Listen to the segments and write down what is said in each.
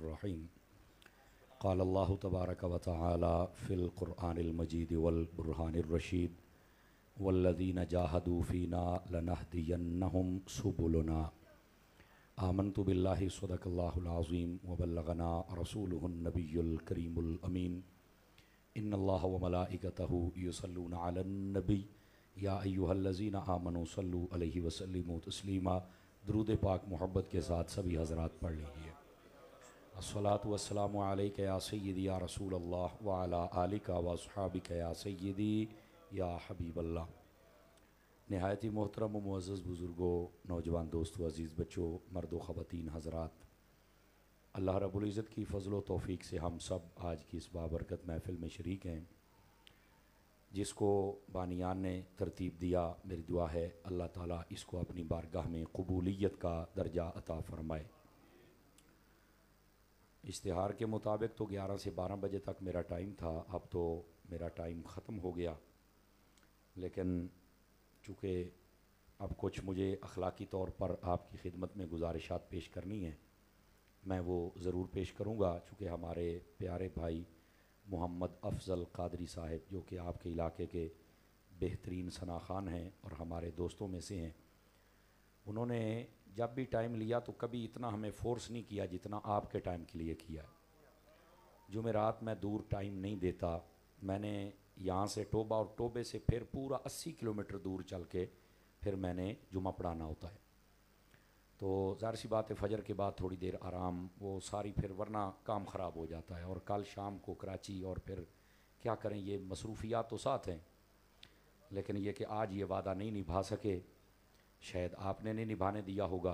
बिस्मिल्लाहिर्रहमानिर्रहीम। क़ाल अल्लाहु तबारक व तआला फ़िल क़ुरआनिल मजीद वल बुरहानिर रशीद वल्लज़ीना जाहदू फ़ीना लनहदियन्नहुम सुबुलना आमन्तु बिल्लाहि सदक़ल्लाहुल अज़ीम व बल्लगना रसूलुहुन नबियुल करीमुल अमीन। इन्नल्लाह व मलाइकतहु युसल्लूना अलन नबी या अय्युहल्लज़ीना आमनू सल्लु अलैहि व सल्लिमू तस्लीमा। दुरूद पाक मोहब्बत के साथ सभी हज़रात पढ़ लीजिए। अस्सलातु वस्सलामु अलैका या सय्यदी या रसूल अल्लाह व अला आलिका व अस्हाबिका या सय्यदी या हबीब अल्लाह। नहायत ही मोहतरम व मुअज़्ज़ज़ बुज़ुर्गों, नौजवान दोस्तों, अज़ीज़ बच्चों, मर्द व ख़वातीन हज़रात, अल्लाह रब्बुल इज़्ज़त की फ़ज़ल व तौफ़ीक़ से हम सब आज की इस बाबरकत महफ़िल में शरीक हैं, जिसको बानियान ने तरतीब दिया। मेरी दुआ है अल्लाह ताला इसको अपनी बारगाह में क़बूलियत का दर्जा अता फ़रमाए। इश्तिहार के मुताबिक तो 11 से 12 बजे तक मेरा टाइम था, अब तो मेरा टाइम ख़त्म हो गया, लेकिन चूँकि अब कुछ मुझे अखलाकी तौर पर आपकी खिदमत में गुजारिशात पेश करनी है, मैं वो ज़रूर पेश करूँगा। चूँकि हमारे प्यारे भाई मोहम्मद अफ़ज़ल क़ादरी साहब, जो कि आपके इलाके के बेहतरीन सना खान हैं और हमारे दोस्तों में से हैं, उन्होंने जब भी टाइम लिया तो कभी इतना हमें फ़ोर्स नहीं किया जितना आपके टाइम के लिए किया। जुमेरात मैं दूर टाइम नहीं देता, मैंने यहाँ से टोबा और टोबे से फिर पूरा 80 किलोमीटर दूर चल के फिर मैंने जुमा पढ़ाना होता है। तो ज़ाहिर सी बात है फ़जर के बाद थोड़ी देर आराम, वो सारी फिर वरना काम ख़राब हो जाता है। और कल शाम को कराची, और फिर क्या करें, ये मसरूफ़ियात तो साथ हैं, लेकिन ये कि आज ये वादा नहीं निभा सके, शायद आपने नहीं निभाने दिया होगा।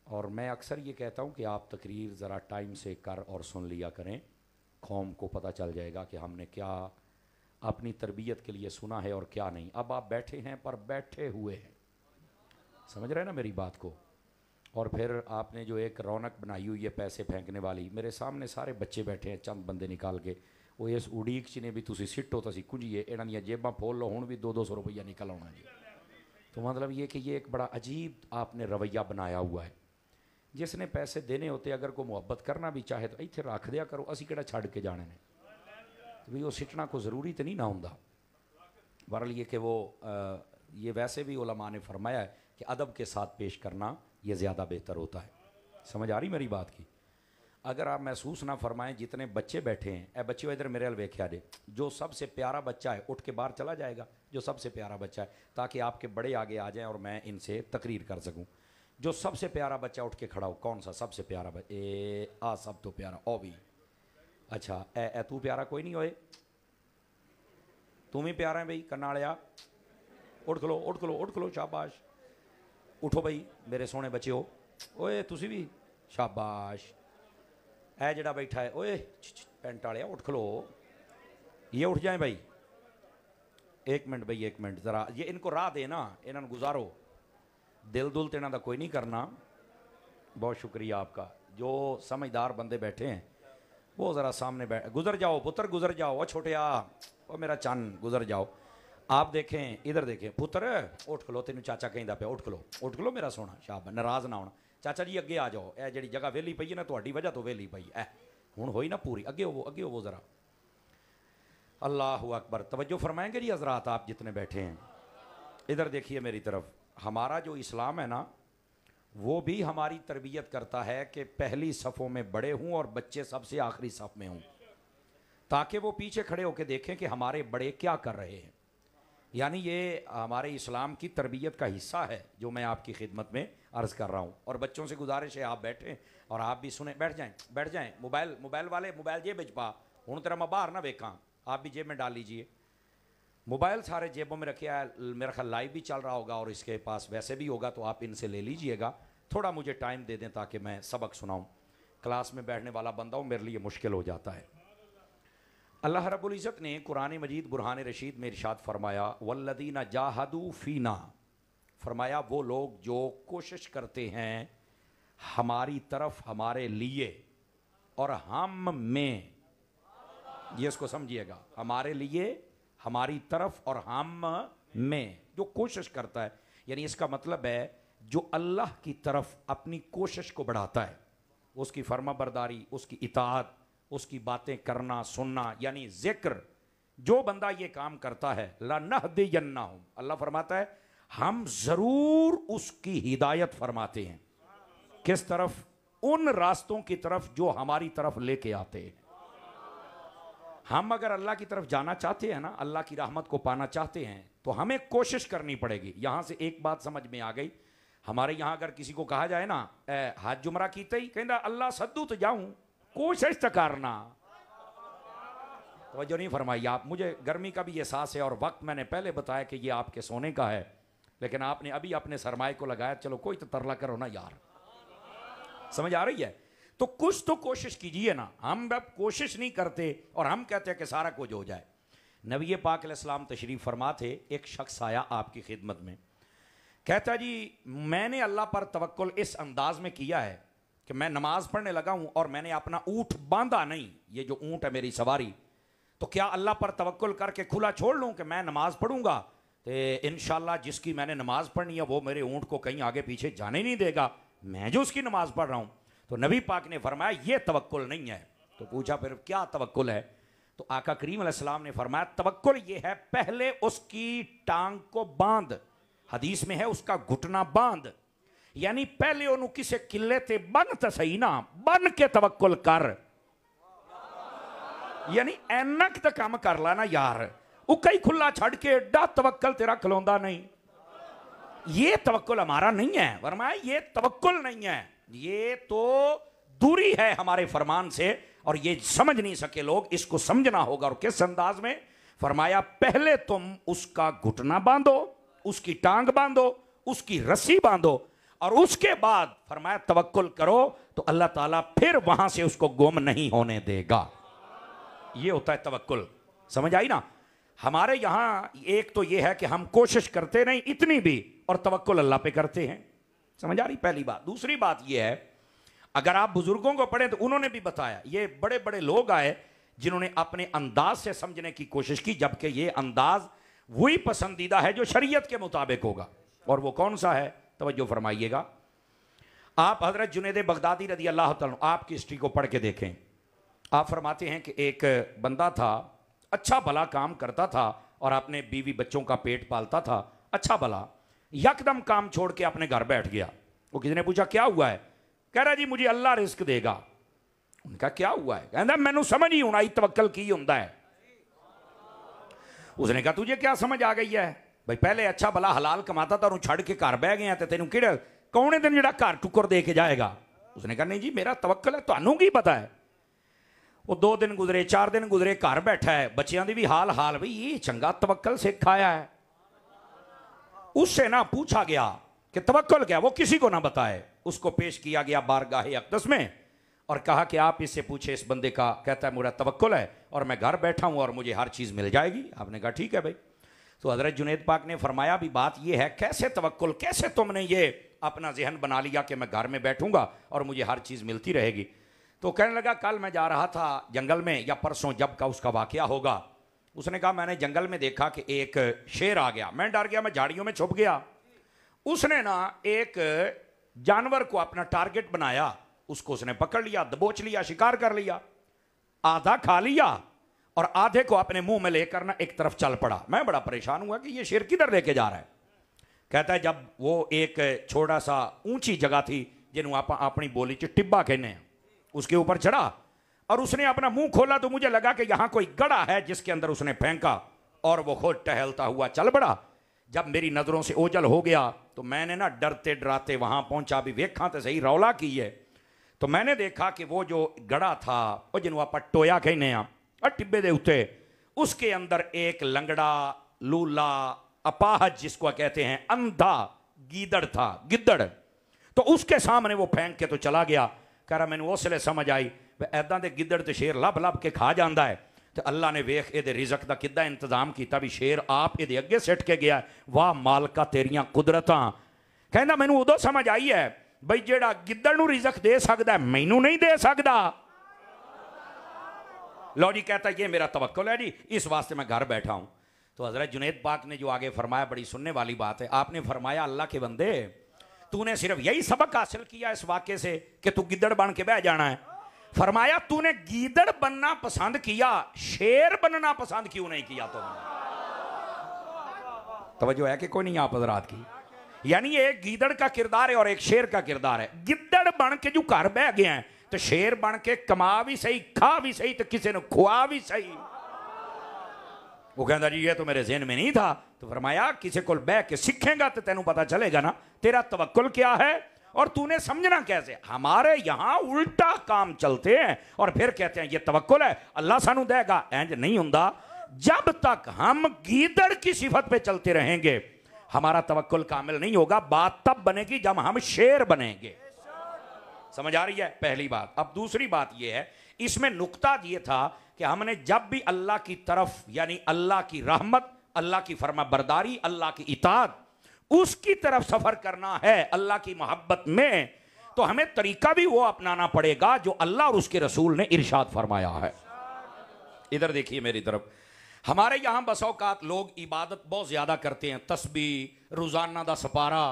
और मैं अक्सर ये कहता हूँ कि आप तकरीर ज़रा टाइम से कर और सुन लिया करें, कौम को पता चल जाएगा कि हमने क्या अपनी तरबियत के लिए सुना है और क्या नहीं। अब आप बैठे हैं पर बैठे हुए हैं, समझ रहे हैं ना मेरी बात को। और फिर आपने जो एक रौनक बनाई हुई है पैसे फेंकने वाली, मेरे सामने सारे बच्चे बैठे हैं, चंद बंदे निकाल के, वो इस उड़ीक च ने भी तुसी सिटो तो कुंजिए, इन्हां दियां जेबां फोल लो, हुण भी 200-200 रुपया निकल आना जी। तो मतलब ये कि ये एक बड़ा अजीब आपने रवैया बनाया हुआ है। जिसने पैसे देने होते, अगर कोई मुहब्बत करना भी चाहे तो इत्थे रख दिया करो, असी किहड़ा छड़ के जाने ने। तो भी वो सिटना को ज़रूरी तो नहीं ना होंदा। बहरहाल ये कि वो ये वैसे भी उलमा ने फरमाया है कि अदब के साथ पेश करना ये ज़्यादा बेहतर होता है। समझ आ रही मेरी बात की? अगर आप महसूस ना फरमाएं, जितने बच्चे बैठे हैं, ए बच्चों इधर मेरे हल वेख्या जे, जो सबसे प्यारा बच्चा है उठ के बाहर चला जाएगा, जो सबसे प्यारा बच्चा है, ताकि आपके बड़े आगे आ जाएं और मैं इनसे तकरीर कर सकूं। जो सबसे प्यारा बच्चा उठ के खड़ा हो, कौन सा सबसे प्यारा बच्चा? ए आ सब तो प्यारा ओ भी। अच्छा ए तू प्यारा कोई नहीं होए, तू भी प्यारा है भाई कन्नालिया, उठ खलो उठ खलो उठ खलो, शाबाश उठो भाई मेरे सोने बच्चे हो। ओए तुसी भी शाबाश। ऐ जड़ा बैठा है, ओए पेंट वाले उठ खलो, ये उठ जाए भाई। एक मिनट भाई, एक मिनट ज़रा ये इनको राह दे ना, इन्होंने गुजारो। दिल दुल तो इन्हों का कोई नहीं करना। बहुत शुक्रिया आपका। जो समझदार बंदे बैठे हैं वो ज़रा सामने बैठ, गुजर जाओ पुत्र गुजर जाओ। ओ छोटे ओ मेरा चन गुजर जाओ। आप देखें, इधर देखें पुत्र, उठ खलो, तेन चाचा कहता पे, उठ खलो मेरा सोना, शाबाश, नाराज़ ना होना। चाचा जी अगे आ जाओ, ए जी जगह वेली पई है ना, तुहाडी वजह तो वेली पई है, हुण होई ना पूरी, अगे होवो ज़रा। अल्लाहु अकबर। तवज्जो फरमाएंगे जी हज़रात, आप जितने बैठे हैं इधर देखिए मेरी तरफ। हमारा जो इस्लाम है ना, वो भी हमारी तरबियत करता है कि पहली सफ़ों में बड़े हूँ और बच्चे सबसे आखिरी सफ़ में हूँ, ताकि वो पीछे खड़े होकर देखें कि हमारे बड़े क्या कर रहे हैं। यानी ये हमारे इस्लाम की तरबियत का हिस्सा है जो मैं आपकी खिदमत में अर्ज़ कर रहा हूँ। और बच्चों से गुजारिश है आप बैठें और आप भी सुने, बैठ जाएं। मोबाइल वाले मोबाइल जेब में पा, हूँ तेरा मैं बाहर ना वेखा, आप भी जेब में डाल लीजिए। मोबाइल सारे जेबों में रखे है, मेरा ख्याल लाइव भी चल रहा होगा और इसके पास वैसे भी होगा, तो आप इनसे ले लीजिएगा। थोड़ा मुझे टाइम दे दें ताकि मैं सबक सुनाऊँ। क्लास में बैठने वाला बंदा हूँ, मेरे लिए मुश्किल हो जाता है। अल्लाह रब्बुल इज़्ज़त ने कुरान मजीद बुरहान रशीद में इरशाद फरमाया, वल्लदीना जाहदू फ़ीना, फरमाया वो लोग जो कोशिश करते हैं हमारी तरफ, हमारे लिए और हम में, ये इसको समझिएगा, हमारे लिए, हमारी तरफ और हम में, जो कोशिश करता है, यानी इसका मतलब है जो अल्लाह की तरफ अपनी कोशिश को बढ़ाता है, उसकी फर्माबरदारी, उसकी इताअत, उसकी बातें करना सुनना, यानी जिक्र। जो बंदा ये काम करता है, लनहदियन्नहुम, अल्लाह फरमाता है हम जरूर उसकी हिदायत फरमाते हैं। किस तरफ? उन रास्तों की तरफ जो हमारी तरफ लेके आते हैं। हम अगर अल्लाह की तरफ जाना चाहते हैं ना, अल्लाह की रहमत को पाना चाहते हैं, तो हमें कोशिश करनी पड़ेगी। यहां से एक बात समझ में आ गई, हमारे यहां अगर किसी को कहा जाए ना हाथ जुमरा कीते ही कहना अल्लाह सद्दू तो जाऊं, कोशिश तो करना। तो नहीं फरमाई आप। मुझे गर्मी का भी एहसास है और वक्त मैंने पहले बताया कि ये आपके सोने का है, लेकिन आपने अभी अपने सरमाए को लगाया। चलो कोई तो तरला करो ना यार, समझ आ रही है? तो कुछ तो कोशिश कीजिए ना। हम अब कोशिश नहीं करते और हम कहते हैं कि सारा कुछ हो जाए। नबी पाक अलैहिस्सलाम तशरीफ फरमा थे, एक शख्स आया आपकी खिदमत में, कहता जी मैंने अल्लाह पर तवक्कुल इस अंदाज में किया है कि मैं नमाज पढ़ने लगा हूं और मैंने अपना ऊँट बांधा नहीं, ये जो ऊँट है मेरी सवारी, तो क्या अल्लाह पर तवक्कुल करके खुला छोड़ लूं कि मैं नमाज पढ़ूंगा तो इंशाल्लाह जिसकी मैंने नमाज पढ़नी है वो मेरे ऊँट को कहीं आगे पीछे जाने नहीं देगा, मैं जो उसकी नमाज पढ़ रहा हूं। तो नबी पाक ने फरमाया ये तवक्कुल नहीं है। तो पूछा फिर क्या तवक्कुल है? तो आका करीम अलैहिस्सलाम ने फरमाया तवक्कुल ये है पहले उसकी टांग को बांध, हदीस में है उसका घुटना बांध, यानी पहले ओनू किसे किले ते बन तो सही ना, बन के तवक्कुल कर, यानी ऐनक तो काम कर ला ना यार, उका ही खुला छड़ के एडा तवक्कल तेरा खलोंदा नहीं। ये तवक्कुल हमारा नहीं है। फरमाया ये तवक्कुल नहीं है, ये तो दूरी है हमारे फरमान से, और ये समझ नहीं सके लोग, इसको समझना होगा। और किस अंदाज में? फरमाया पहले तुम उसका घुटना बांधो, उसकी टांग बांधो, उसकी रस्सी बांधो, और उसके बाद फरमाया तवक्कुल करो तो अल्लाह ताला फिर वहां से उसको गुम नहीं होने देगा। ये होता है तवक्कुल। समझ आई ना? हमारे यहां एक तो ये है कि हम कोशिश करते नहीं इतनी भी, और तवक्कुल अल्लाह पे करते हैं। समझ आ रही? पहली बात। दूसरी बात ये है, अगर आप बुजुर्गों को पढ़ें तो उन्होंने भी बताया, ये बड़े बड़े लोग आए जिन्होंने अपने अंदाज से समझने की कोशिश की, जबकि ये अंदाज वही पसंदीदा है जो शरीयत के मुताबिक होगा। और वो कौन सा है? तवज्जो फरमाइएगा। आप हजरत जुनैद बगदादी रदी अल्लाह तआला आपकी हिस्ट्री को पढ़ के देखें। आप फरमाते हैं कि एक बंदा था, अच्छा भला काम करता था और अपने बीवी बच्चों का पेट पालता था, अच्छा भला, यकदम काम छोड़ के अपने घर बैठ गया। वो किसी ने पूछा क्या हुआ है? कह रहा जी मुझे अल्लाह रिस्क देगा। उनका क्या हुआ है? कहता मैनू समझ ही होना तवक्कल की होता है। उसने कहा तुझे क्या समझ आ गई है भाई, पहले अच्छा भला हलाल कमाता था और छड़ के घर बह गया तो तेन कि कौने दिन जरा घर टुकर दे के जाएगा? उसने कहा नहीं जी मेरा तवक्कल है, तुहानू की पता है। वो 2 दिन गुजरे, 4 दिन गुजरे, घर बैठा है, बच्चियां दी भी हाल हाल, भाई ये चंगा तवक्कल सिख आया है। उससे ना पूछा गया कि तवक्कुल क्या, वो किसी को ना बताए। उसको पेश किया गया बारगाह अक़दस में और कहा कि आप इससे पूछे इस बंदे का, कहता है मेरा तवक्कुल है और मैं घर बैठा हूं और मुझे हर चीज मिल जाएगी। आपने कहा ठीक है भाई। तो हजरत जुनैद पाक ने फरमाया भी बात यह है, कैसे तवक्कुल, कैसे तुमने ये अपना जहन बना लिया कि मैं घर में बैठूंगा और मुझे हर चीज मिलती रहेगी? तो कहने लगा कल मैं जा रहा था जंगल में, या परसों जब का उसका वाकया होगा। उसने कहा मैंने जंगल में देखा कि एक शेर आ गया, मैं डर गया, मैं झाड़ियों में छुप गया। उसने ना एक जानवर को अपना टारगेट बनाया, उसको उसने पकड़ लिया, दबोच लिया, शिकार कर लिया, आधा खा लिया और आधे को अपने मुंह में लेकर ना एक तरफ चल पड़ा। मैं बड़ा परेशान हुआ कि ये शेर किधर लेके जा रहा है। कहता है जब वो एक छोटा सा ऊंची जगह थी जिन्हों आप अपनी बोली च टिब्बा कहने हैं, उसके ऊपर चढ़ा और उसने अपना मुंह खोला तो मुझे लगा कि यहां कोई गड़ा है जिसके अंदर उसने फेंका, और वो खुद टहलता हुआ चल पड़ा। जब मेरी नजरों से ओझल हो गया तो मैंने ना डरते डराते वहां पहुंचा, भी वेखा तो सही रौला की है। तो मैंने देखा कि वो जो गड़ा था, वो जिन्हों आप टोया कहने और टिब्बे दे उत्ते, उसके अंदर एक लंगड़ा लूला अपाहज जिसको कहते हैं अंधा गीदड़ था, गिद्दड़। तो उसके सामने वो फेंक के तो चला गया। कह रहा मैंने उसले समझ आई ऐदा दे गिद्दड़ तो शेर लभ लभ के खा जाता है, तो अल्लाह ने वेख ये रिजक का किदा इंतजाम किया भी शेर आप ये अगे सिट के गया। वाह मालका तेरियां कुदरतां। कहना मैनू उदों समझ आई है बई जेड़ा गिद्दड़ नू रिजक दे सकता है मैनू नहीं दे सकता। लो जी कहता ये मेरा तवक्कुल है जी, इस वास्ते मैं घर बैठा हूं। तो हजरत जुनैद पाक ने जो आगे फरमाया बड़ी सुनने वाली बात है। आपने फरमाया अल्लाह के बंदे तूने सिर्फ यही सबक हासिल किया इस वाक्य से कि तू गिद्दड़ बन के बह जाना है? फरमाया तूने गीदड़ बनना पसंद किया, शेर बनना पसंद क्यों नहीं किया तुमने? तवज्जो है कि कोई नहीं आप हजरात की? यानी एक गीदड़ का किरदार है और एक शेर का किरदार है। गिद्दड़ बन के जो घर बह गए हैं तो शेर बन के कमा भी सही, खा भी सही, तो किसी ने खुआ भी सही। वो कहता जी ये तो मेरे ज़हन में नहीं था। तो फरमाया किसी को बह के सीखेगा तो तेनू पता चलेगा ना तेरा तवक्कुल क्या है और तूने समझना कैसे। हमारे यहां उल्टा काम चलते हैं और फिर कहते हैं ये तवक्कुल है, अल्लाह सानू देगा। इंज नहीं हुंदा। जब तक हम गीदड़ की सिफत पे चलते रहेंगे हमारा तवक्कुल कामिल नहीं होगा। बात तब बनेगी जब हम शेर बनेंगे। समझ आ रही है पहली बात। अब दूसरी बात यह है, इसमें नुक्ता ये था कि हमने जब भी अल्लाह की तरफ यानी अल्लाह की रहमत, अल्लाह की फरमा बरदारी, अल्लाह की इताअत, उसकी तरफ सफर करना है अल्लाह की मोहब्बत में, तो हमें तरीका भी वो अपनाना पड़ेगा जो अल्लाह और उसके रसूल ने इरशाद फरमाया है। इधर देखिए मेरी तरफ। हमारे यहां बस औकात लोग इबादत बहुत ज्यादा करते हैं, तस्बीह, रोजाना दा सपारा,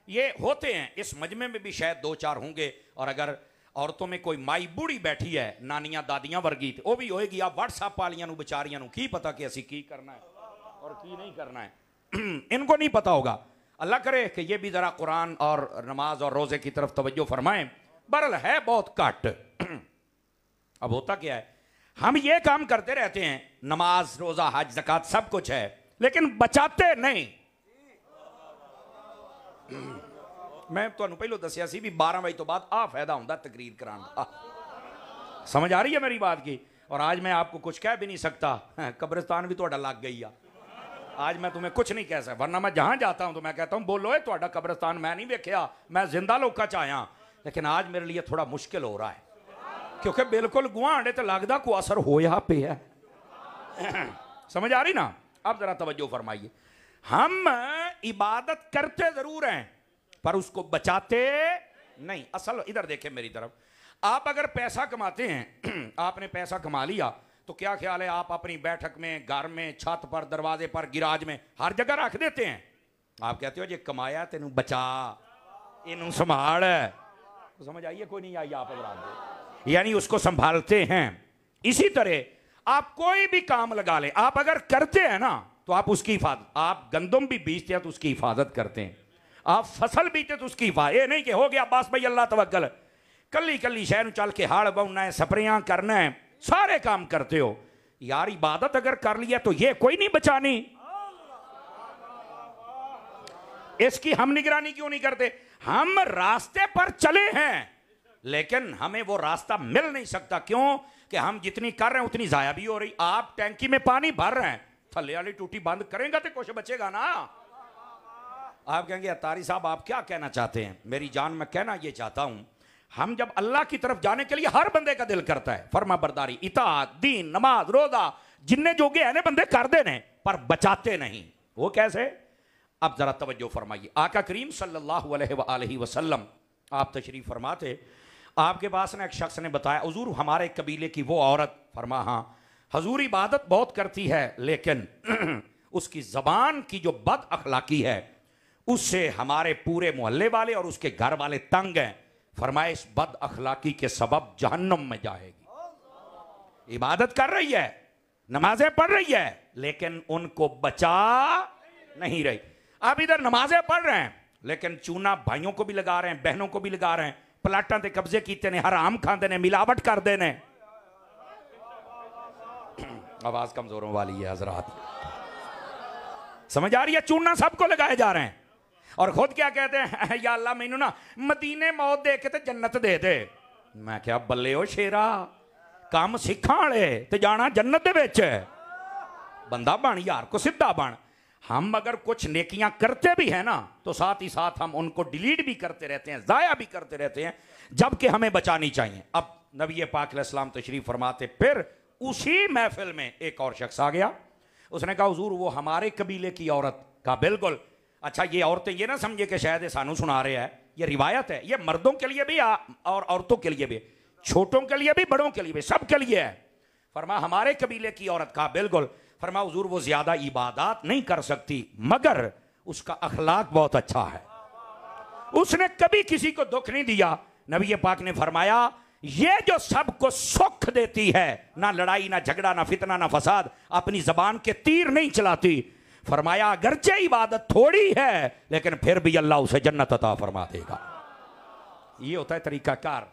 ये होते हैं। इस मजमे में भी शायद दो चार होंगे। और अगर औरतों में कोई माई बूढ़ी बैठी है, नानियां दादियां वर्गी, तो वो भी होएगी आ व्हाट्सएप वालियां बेचारियां की पता कि असी की करना है और की नहीं करना है। इनको नहीं पता होगा। अल्लाह करे कि ये भी जरा कुरान और नमाज और रोजे की तरफ तवज्जो फरमाएं। बरल है बहुत घट। अब होता क्या है, हम ये काम करते रहते हैं, नमाज रोजा हज ज़कात सब कुछ है, लेकिन बचाते नहीं। मैं तो पहले दसिया सी भी 12 बजे तो बाद आ फायदा होता तकरीर कराने। समझ आ रही है मेरी बात की? और आज मैं आपको कुछ कह भी नहीं सकता, कब्रिस्तान भी थोड़ा लग गई है। आज मैं तुम्हें कुछ नहीं कह सकता, वरना मैं जहां जाता हूं तो मैं कहता हूं बोलो है थोड़ा कब्रिस्तान मैं नहीं देखा, मैं जिंदा लोका च आया। लेकिन आज मेरे लिए थोड़ा मुश्किल हो रहा है क्योंकि बिल्कुल गुआंढे तो लगता को असर होया पे है। समझ आ रही ना? अब जरा तवज्जो फरमाइए। हम इबादत करते जरूर हैं पर उसको बचाते नहीं। असल इधर देखें मेरी तरफ। आप अगर पैसा कमाते हैं, आपने पैसा कमा लिया तो क्या ख्याल है आप अपनी बैठक में, घर में, छत पर, दरवाजे पर, गिराज में हर जगह रख देते हैं। आप कहते हो ये कमाया तेनू बचा, इनू संभाल। तो समझ आइए कोई नहीं आई आप अगर, यानी उसको संभालते हैं। इसी तरह आप कोई भी काम लगा ले, आप अगर करते हैं ना तो आप उसकी हिफाजत, आप गंदम भी बीजते हैं तो उसकी हिफाजत करते हैं, आप फसल बीते तो उसकी हिफाजत। ये नहीं कि हो गया बस भाई अल्लाह तवक्कल, कली कली शहर चल के हाड़ बाउना है, स्प्रेयां करना है, सारे काम करते हो। यार इबादत अगर कर लिया तो ये कोई नहीं बचानी, इसकी हम निगरानी क्यों नहीं करते? हम रास्ते पर चले हैं लेकिन हमें वो रास्ता मिल नहीं सकता। क्यों कि हम जितनी कर रहे हैं उतनी जाया भी हो रही। आप टैंकी में पानी भर रहे हैं, थल्ले वाली टूटी बंद करेंगे तो कुछ बचेगा ना। आप कहेंगे अतारी साहब आप क्या कहना चाहते हैं? मेरी जान मैं कहना ये चाहता हूं, हम जब अल्लाह की तरफ जाने के लिए हर बंदे का दिल करता है, फर्मा बरदारी, इताअत, दीन, नमाज, रोजा, जिन्ने जोगे हैं बंदे कर देने पर बचाते नहीं। वो कैसे? अब जरा तवज्जो फरमाइए। आका करीम सल्लल्लाहु अलैहि वसल्लम आप तशरीफ फरमाते, आपके पास ना एक शख्स ने बताया हुजूर हमारे कबीले की वो औरत। फरमा हाँ हुजूर इबादत बहुत करती है लेकिन उसकी जबान की जो बद अखलाकी है उससे हमारे पूरे मोहल्ले वाले और उसके घर वाले तंग हैं। फरमाए इस बद अखलाकी के सबब जहन्नम में जाएगी। इबादत कर रही है, नमाजें पढ़ रही है लेकिन उनको बचा नहीं रही। अब इधर नमाजें पढ़ रहे हैं लेकिन चूना भाइयों को भी लगा रहे हैं, बहनों को भी लगा रहे हैं, प्लाटां ते कब्जे कीते ने, हराम खाते ने, मिलावट करते ने। आवाज कमजोरों वाली है हजरात, समझ आ रही है? चूना सबको लगाए जा रहे हैं और खुद क्या कहते हैं, या अल्लाह मैनू ना मदीने मौत दे के ते जन्नत दे दे। मैं क्या बल्ले हो शेरा, काम सिखां वाले ते जाना जन्नत दे विच। बंदा बन यार को सीधा बन। हम अगर कुछ नेकियां करते भी हैं ना तो साथ ही साथ हम उनको डिलीट भी करते रहते हैं, जाया भी करते रहते हैं, जबकि हमें बचानी चाहिए। अब नबी पाक अलैहिस्सलाम तशरीफ फरमाते, फिर उसी महफिल में एक और शख्स आ गया। उसने कहा हुजूर वो हमारे कबीले की औरत। कहा बिल्कुल। अच्छा ये औरतें ये ना समझे कि शायद ये सानू सुना रहे हैं, ये रिवायत है, ये मर्दों के लिए भी और औरतों के लिए भी, छोटों के लिए भी, बड़ों के लिए भी, सब के लिए है। फरमा हमारे कबीले की औरत। कहा बिल्कुल। फरमा हुजूर वो ज्यादा इबादत नहीं कर सकती मगर उसका अखलाक बहुत अच्छा है, उसने कभी किसी को दुख नहीं दिया। नबी पाक ने फरमाया ये जो सबको सुख देती है, ना लड़ाई ना झगड़ा ना फितना ना फसाद, अपनी जबान के तीर नहीं चलाती, फरमाया अगरचे इबादत थोड़ी है लेकिन फिर भी अल्लाह उसे जन्नत अता फरमा देगा। ये होता है तरीकाकार।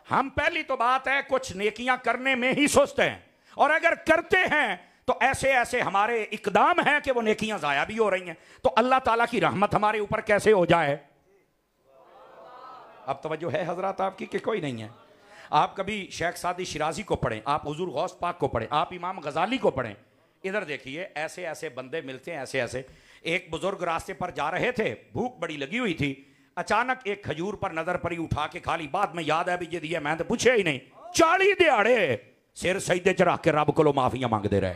हम पहली तो बात है कुछ नेकियां करने में ही सोचते हैं, और अगर करते हैं तो ऐसे ऐसे हमारे इकदाम हैं कि वो नेकियां जाया भी हो रही हैं, तो अल्लाह ताला की रहमत हमारे ऊपर कैसे हो जाए। अब तवज्जो है हजरत आपकी कि कोई नहीं है। आप कभी शेख सादी शिराजी को पढ़ें, आप हुजूर गौस पाक को पढ़ें, आप इमाम गजाली को पढ़ें, इधर देखिए ऐसे ऐसे बंदे मिलते हैं, ऐसे ऐसे। एक बुजुर्ग रास्ते पर जा रहे थे, भूख बड़ी लगी हुई थी, अचानक एक खजूर पर नजर पड़ी, उठा के खा ली। बाद में याद है भी ये दिया, मैं तो पूछे ही नहीं। 40 दिहाड़े सिर सजदे च रख के रब को माफिया मांगते रहे,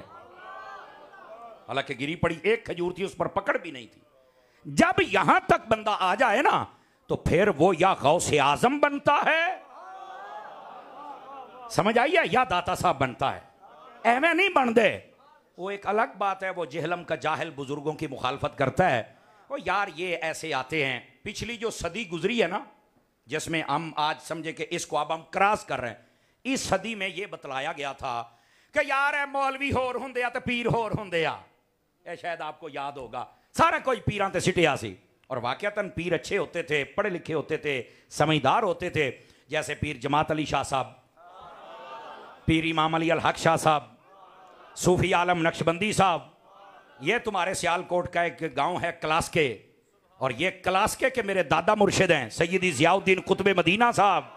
हालांकि गिरी पड़ी एक खजूर थी, उस पर पकड़ भी नहीं थी। जब यहां तक बंदा आ जाए ना तो फिर वो या गौसे आजम बनता है, समझ आइए, या दाता साहब बनता है। एवं नहीं बनते। वो एक अलग बात है, वो जहलम का जाहिल बुजुर्गों की मुखालफत करता है। वो यार ये ऐसे आते हैं। पिछली जो सदी गुजरी है ना, जिसमें हम आज समझे कि इसको अब हम क्रॉस कर रहे हैं, इस सदी में ये बतलाया गया था कि यार है मौलवी होर होंदे आ ते पीर होर होंदे आ। ये शायद आपको याद होगा, सारा कोई पीरां ते सिटिया सी, और वाकयातन पीर अच्छे होते थे, पढ़े लिखे होते थे, समझदार होते थे। जैसे पीर जमात अली शाह साहब, पीर इमाम अली अल हक शाह साहब, सूफी आलम नक्शबंदी साहब। ये तुम्हारे सियालकोट का एक गांव है क्लास्के, और ये क्लास्के के मेरे दादा मुर्शिद हैं सैयदी जियाउद्दीन कुतुब मदीना साहब।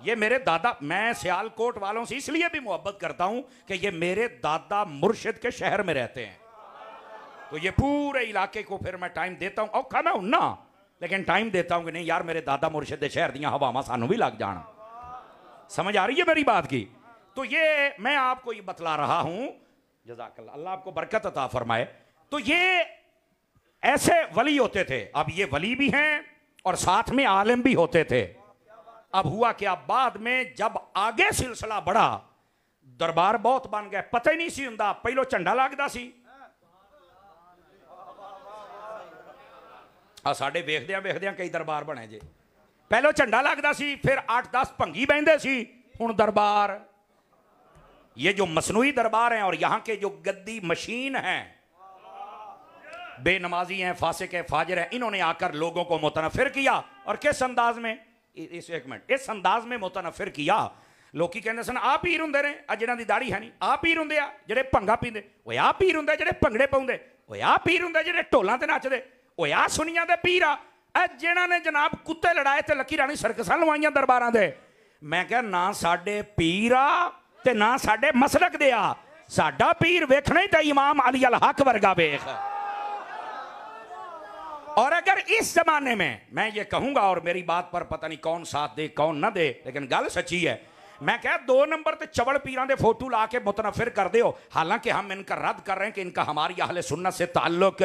ये मेरे दादा, मैं सियालकोट वालों से इसलिए भी मोहब्बत करता हूं कि ये मेरे दादा मुर्शिद के शहर में रहते हैं। तो ये पूरे इलाके को फिर मैं टाइम देता हूं, औखा मैं हूं ना, लेकिन टाइम देता हूं कि नहीं यार मेरे दादा मुर्शिद के शहर दियां हवावां सानू भी लग जाना। समझ आ रही है मेरी बात की? तो ये मैं आपको ये बतला रहा हूं, जज़ाकल्लाह, अल्लाह आपको बरकत अता फरमाए। तो ये ऐसे वली होते थे। अब ये वली भी हैं और साथ में आलिम भी होते थे। अब हुआ क्या, बाद में जब आगे सिलसिला बढ़ा, दरबार बहुत बन गए, पता ही नहीं सी हुंदा, पहलो झंडा लगदा सी, आ साडे वेखदियां वेखदियां कई दरबार बने जे। पहलो झंडा लगदा सी, फिर 8-10 भंगी बहंदे सी, हुण दरबार। ये जो मसनूई दरबार हैं और यहां के जो गद्दी मशीन हैं, बेनमाजी हैं, फासिक हैं, फाजिर हैं, इन्होंने आकर लोगों को मुतनफिर किया। और किस अंदाज में, एक मिनट, इस अंदाज में मुतनफिर किया, लोग कहते सन आ पीर हुंदे ने, जिन्हां दी दाढ़ी है नहीं, आ पीर हुंदे आ जिहड़े भंगा पींदे, ओए आ पीर हुंदे जिहड़े भंगड़े पाउंदे, ओए आ पीर हुंदे जिहड़े ढोलां ते नचदे, ओए आ सुनियां दे पीर आ जिन्हां ने जनाब कुत्ते लड़ाए ते लकी रानी सर्कसां लवाइयां दरबारां दे। मैं कहा ना साडे पीर आ ते ना साडे मसलक दे आ, साडा पीर वेखना ही ते इमाम अली अल हक वर्गा वेख। और अगर इस जमाने में मैं ये कहूंगा, और मेरी बात पर पता नहीं कौन साथ दे कौन ना दे, लेकिन गल सच्ची है, मैं कह 2 नंबर ते चवड़ पीरां दे फोटो ला के मुतनफिर कर दे हो, हालांकि हम इनका रद्द कर रहे हैं कि इनका हमारी अहले सुन्नत से ताल्लुक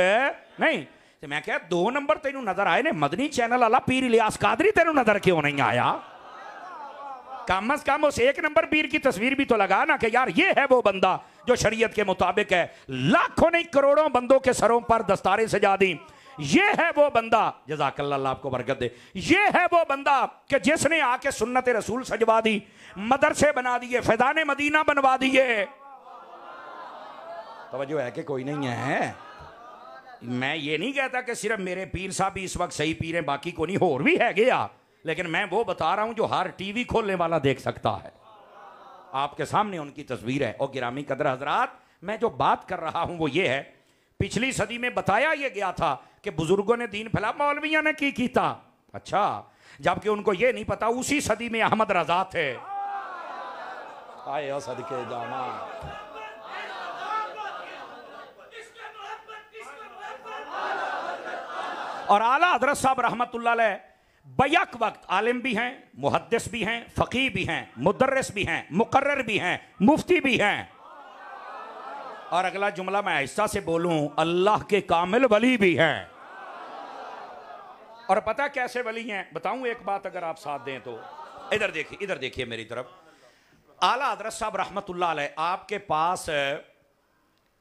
नहीं। तो मैं कह 2 नंबर तेनू नजर आए ने, मदनी चैनल वाला पीर इलियास कादरी तेनू नजर क्यों नहीं आया? कम अज कम उस 1 नंबर पीर की तस्वीर भी तो लगा ना कि यार ये है वो बंदा जो शरीयत के मुताबिक है, लाखों नहीं करोड़ों बंदों के सरों पर दस्तारें सजा दी। ये है वो बंदा, जज़ाकल्लाह, अल्लाह आपको बरकत दे, ये है वो बंदा कि जिसने आके सुन्नत रसूल सजवा दी, मदरसे बना दिए, फैज़ान मदीना बनवा दिए। तवज्जो है कि कोई नहीं है? मैं ये नहीं कहता कि सिर्फ मेरे पीर साहब इस वक्त सही पीर हैं, बाकी को नहीं, होर भी है गया, लेकिन मैं वो बता रहा हूं जो हर टीवी खोलने वाला देख सकता है। आपके सामने उनकी तस्वीर है। और गिरामी कदर हजरात, मैं जो बात कर रहा हूं वो ये है, पिछली सदी में बताया ये गया था कि बुजुर्गों ने दीन फैला, मौलवियों ने की कीता। अच्छा, जबकि उनको ये नहीं पता उसी सदी में अहमद रजा थे। आए सदके जाना। और आला हजरत साहब रहमतुल्लाह अलैह बैक वक्त आलिम भी हैं, मुहद्दिस भी हैं, फकीह भी हैं, मुदर्रिस भी हैं, मुकर्रर भी हैं, मुफ्ती भी हैं। और अगला जुमला मैं ऐसा से बोलूं, अल्लाह के कामिल वली भी हैं। और पता कैसे वली हैं? बताऊं एक बात, अगर आप साथ दें तो। इधर देखिए मेरी तरफ। आला हजरत साहब रहमतुल्लाह अलैह, आपके पास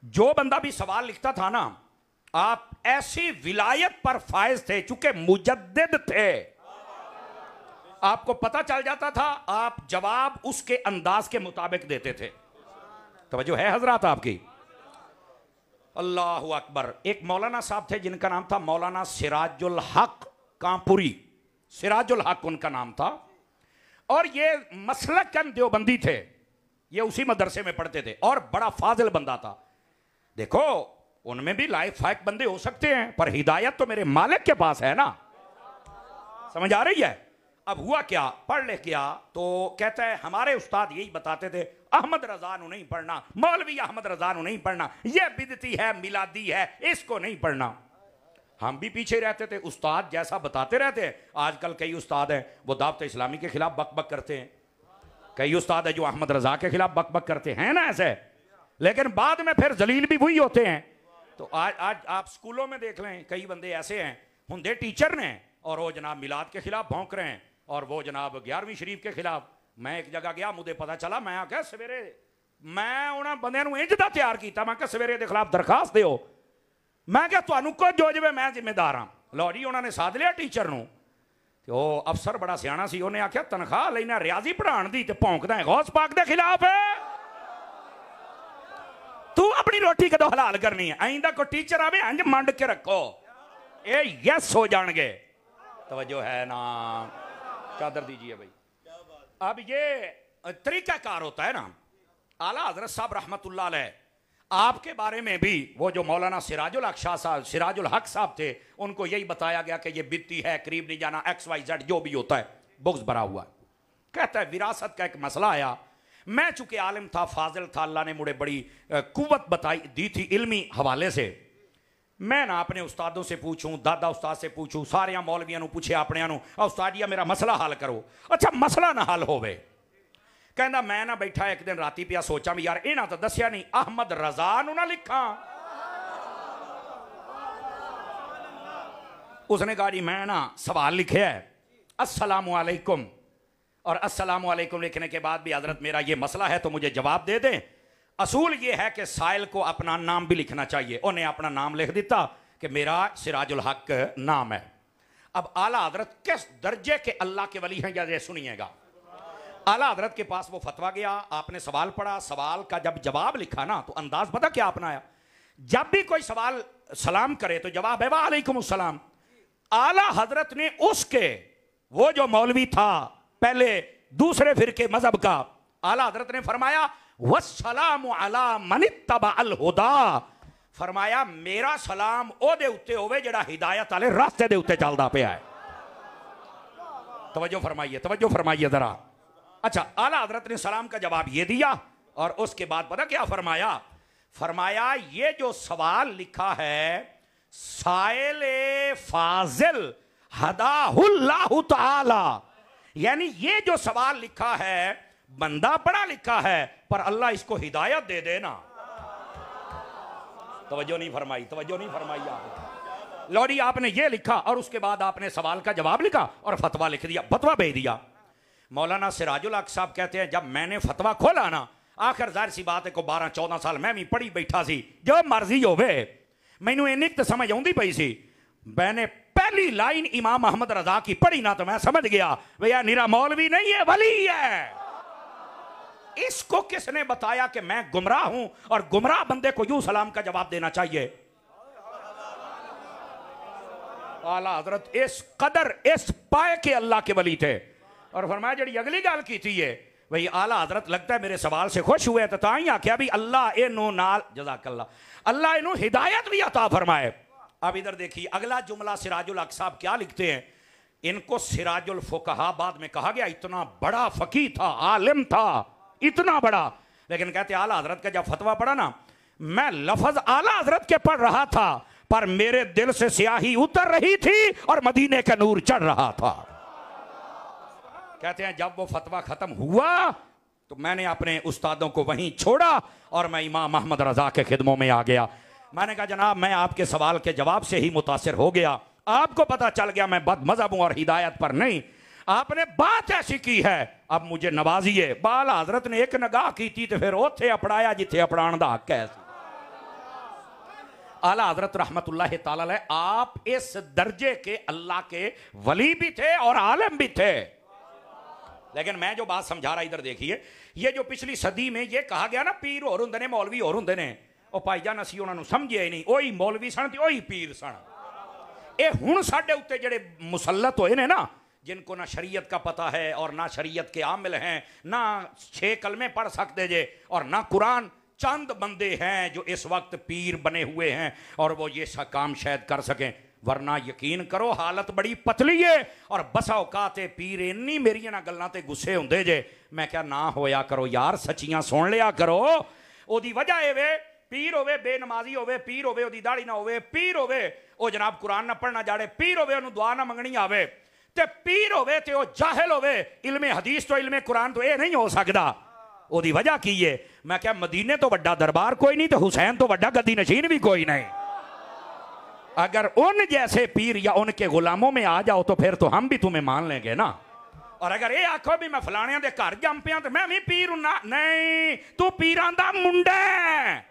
जो बंदा भी सवाल लिखता था ना, आप ऐसी विलायत पर फायज थे, चूंकि मुजद्दिद थे, आपको पता चल जाता था, आप जवाब उसके अंदाज के मुताबिक देते थे। तवज्जो है हजरात आपकी? अल्लाह अकबर। एक मौलाना साहब थे जिनका नाम था मौलाना सिराजुल हक कांपुरी, सिराजुल हक उनका नाम था, और ये मसलकन देवबंदी थे, ये उसी मदरसे में पढ़ते थे और बड़ा फाजिल बंदा था। देखो उनमें भी लाइफ फाइक बंदे हो सकते हैं, पर हिदायत तो मेरे मालिक के पास है ना, समझ आ रही है? अब हुआ क्या, पढ़ ले क्या, तो कहता है हमारे उस्ताद यही बताते थे, अहमद रजा नु नहीं पढ़ना, मौलवी अहमद रजा नु नहीं पढ़ना, यह बिदती है, मिलादी है, इसको नहीं पढ़ना। हम भी पीछे रहते थे, उस्ताद जैसा बताते रहते हैं। आजकल कई उस्ताद हैं वो दावत इस्लामी के खिलाफ बक बक करते हैं, कई उस्ताद है जो अहमद रजा के खिलाफ बक बक करते हैं ना ऐसे, लेकिन बाद में फिर जलील भी वही होते हैं। तो आज आप स्कूलों में देख लें, कई बंदे ऐसे हैं, होंदे टीचर ने, और वो जनाब मिलाद के खिलाफ भौंक रहे हैं, और वो जनाब 11वीं शरीफ के खिलाफ। मैं एक जगह गया, मुझे पता चला, मैं आख्या सवेरे मैं उन्होंने बंदे इंज दा तैयार किया, मैं सवेरे के खिलाफ दरखास्त दो, मैं क्या तुहानू कुछ हो जाए मैं जिम्मेदार हाँ। लो जी उन्होंने साध लिया टीचर नू, ते ओ अफसर बड़ा सियाना सी, उन्हें आख्या तनख्वाह लेना रियाजी पढ़ाने दी, ते भौंकदा है गौस पाक के खिलाफ है, तू अपनी रोटी कदों हलाल करनी है, आइंदा कोई टीचर आवे इंज मंड के रखो, ये यस हो जाएंगे। तवज्जो है ना? चादर दीजिए भाई। अब ये तरीकाकार होता है ना। आला हजरत साहब रहमतुल्लाह अलैह आपके बारे में भी, वो जो मौलाना सिराजुल हक शाह साहब, सिराजुल हक साहब थे, उनको यही बताया गया कि ये बित्ती है, करीब नहीं जाना, XYZ जो भी होता है, बुक्स भरा हुआ। कहता है विरासत का एक मसला आया, मैं चूंकि आलिम था, फाजिल था, अल्लाह ने मुझे बड़ी कुव्वत बताई दी थी इल्मी हवाले से, मैं ना अपने उस्तादों से पूछूं, दादा उस्ताद से पूछूं, सारे मौलवियां नू पूछे अपने नू, उस्तादिया मेरा मसला हल करो। अच्छा मसला ना हल होवे, कहना मैं ना बैठा एक दिन राती पिया सोचा भी यार इन्हां तो दसिया नहीं, अहमद रजा नू ना लिखा। उसने कहा जी मैं ना सवाल लिखे है अस्सलामु अलैकुम, और अस्सलामु अलैकुम लिखने के बाद भी हजरत मेरा ये मसला है तो मुझे जवाब दे दें। असूल ये है कि साइल को अपना नाम भी लिखना चाहिए, उन्हें अपना नाम लिख दिता कि मेरा सिराजुल हक नाम है। अब आला हजरत किस दर्जे के अल्लाह के वली हैं ये सुनिएगा। आला हजरत के पास वो फतवा गया, आपने सवाल पढ़ा, सवाल का जब जवाब लिखा ना तो अंदाज पता क्या अपनाया, जब भी कोई सवाल सलाम करे तो जवाब है वालेकुम अस्सलाम। आला हजरत ने उसके, वो जो मौलवी था पहले दूसरे फिरके मजहब का, आला हजरत ने फरमाया वस्सलामु अला मनित्तबा अल हुदा, फरमाया मेरा सलाम ओदे उत्ते होवे जेड़ा हिदायत वाले रास्ते दे उत्ते चलदा पिया है। तवज्जो फरमाइए, तवज्जो फरमाइए जरा। अच्छा आला हजरत ने सलाम का जवाब ये दिया, और उसके बाद पता क्या फरमाया, फरमाया ये जो सवाल लिखा है साइल फाजिल हदाहुल्लाहु ताला, यानी ये जो सवाल लिखा है बंदा पढ़ा लिखा है पर अल्लाह इसको हिदायत दे देना। तवज्जो नहीं फरमाई, तवज्जो नहीं फरमाई आप। लौरी आपने ये लिखा और उसके बाद आपने सवाल का जवाब लिखा और फतवा लिख दिया, फतवा भेज दिया। मौलाना सिराजुल हक साहब कहते हैं जब मैंने फतवा खोला ना, आखिर जाहिर सी बात है को 12-14 साल मैं भी पढ़ी बैठा सी, जो मर्जी होवे मैनू इन्नी तो समझ आउंदी पई सी। मैंने पहली लाइन इमाम अहमद रजा की पढ़ी ना तो मैं समझ गया भैया निरा मौलवी नहीं है, वली है। इसको किसने बताया कि मैं गुमराह हूं और गुमराह बंदे को यूं सलाम का जवाब देना चाहिए। आला हजरत इस कदर इस पाए के अल्लाह के वली थे। और फरमाया जी अगली गल की थी है भाई आला हजरत लगता है मेरे सवाल से खुश हुए तो ही आख्या भी अल्लाह इनू नाल जज़ाकल्लाह, अल्लाह इनू हिदायत भी अता फरमाए। अब इधर देखिए अगला जुमला सिराजुल हक साहब क्या लिखते हैं, इनको सिराजुल फुकहा बाद में कहा गया, इतना बड़ा फकीह था, आलिम था, इतना बड़ा, लेकिन कहते आला हजरत का जब फतवा पढ़ा ना, मैं लफज आला हजरत के पढ़ रहा था पर मेरे दिल से स्याही उतर रही थी और मदीने का नूर चढ़ रहा था। कहते हैं जब वो फतवा खत्म हुआ तो मैंने अपने उस्तादों को वहीं छोड़ा और मैं इमाम अहमद रजा के खिदमों में आ गया। मैंने कहा जनाब मैं आपके सवाल के जवाब से ही मुतासिर हो गया, आपको पता चल गया मैं बद मजहब हूं और हिदायत पर नहीं, आपने बात ऐसी की है अब मुझे नवाजिए। बाल हजरत ने एक नगाह की थी तो फिर ओथे अपड़ाया जिथे अपड़ाण दा हक है। आला हजरत रहमतुल्लाह ताला अलैह, आप इस दर्जे के अल्लाह के वली भी थे और आलिम भी थे। लेकिन मैं जो बात समझा रहा, इधर देखिए, ये जो पिछली सदी में ये कहा गया ना पीर और होंदे ने मौलवी और होंदे ने, ओ भाईजान असीं उन्हां नूं समझिया ही नहीं, ओही मौलवी सन ते ओही पीर सन। ये हुण साडे उत्ते जेड़े मुसल्लत होए ने ना, जिनको ना शरीयत का पता है और ना शरीयत के आमिल हैं, ना 6 कलमे पढ़ सकते जे और ना कुरान, चंद बंदे हैं जो इस वक्त पीर बने हुए हैं और वो ये सा काम शायद कर सकें। वरना यकीन करो हालत बड़ी पतली है और बसा औकात पीर इन्नी मेरिया ना गल्लां ते गुस्से हुंदे जे। मैं क्या ना होया करो यार, सच्चियां सुन लिया करो। ओदी वजह ए वे पीर होवे बेनमाजी होवे, पीर होवे ओदी दाढ़ी ना होवे, पीर होवे ओ जनाब कुरान ना पढ़ना जाड़े, पीर होवे ओनू दुआ ना मंगनी आवे, ते पीर होवे ते ओ जाहिल होवे, इल्मे हदीस तो इल्मे कुरान तो ये नहीं हो सकता। ओदी वजह की है? मैं क्या मदीने तो वड्डा दरबार कोई नहीं, तो हुसैन तो वड्डा गद्दी नशीन भी कोई नहीं। अगर उन जैसे पीर या उनके गुलामों में आ जाओ तो फिर तो हम भी तुम्हें मान लेंगे ना। और अगर ये आखो भी मैं फलाने दे घर जम पिया तो मैं भी पीर हूं ना, नहीं, तू पीरां दा मुंडा है।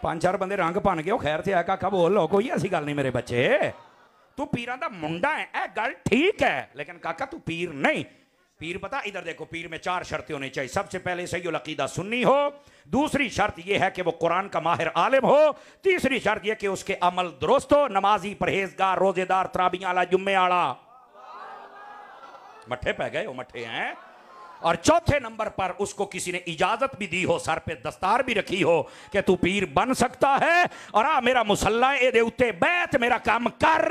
5-4 बंदे रंग भन गए, खैर से है काका बोल लो, कोई ऐसी गल नहीं मेरे बच्चे, तू पीरां दा मुंडा है, ए गल ठीक है, लेकिन काका तू पीर नहीं। पीर पता, इधर देखो, पीर में 4 शर्तें होनी चाहिए। सबसे पहले सही अकीदा सुन्नी हो, दूसरी शर्त यह है कि वो कुरान का माहिर आलिम हो, तीसरी शर्त यह कि उसके अमल दुरुस्त हो, नमाजी, परहेजगार, रोजेदार, तराबियां आला, जुम्मे आला, मट्ठे पै गए हो, मट्ठे हैं। और चौथे नंबर पर उसको किसी ने इजाजत भी दी हो, सर पे दस्तार भी रखी हो कि तू पीर बन सकता है और आ मेरा मुसल्ला ए दे उत्ते बैठ मेरा काम कर।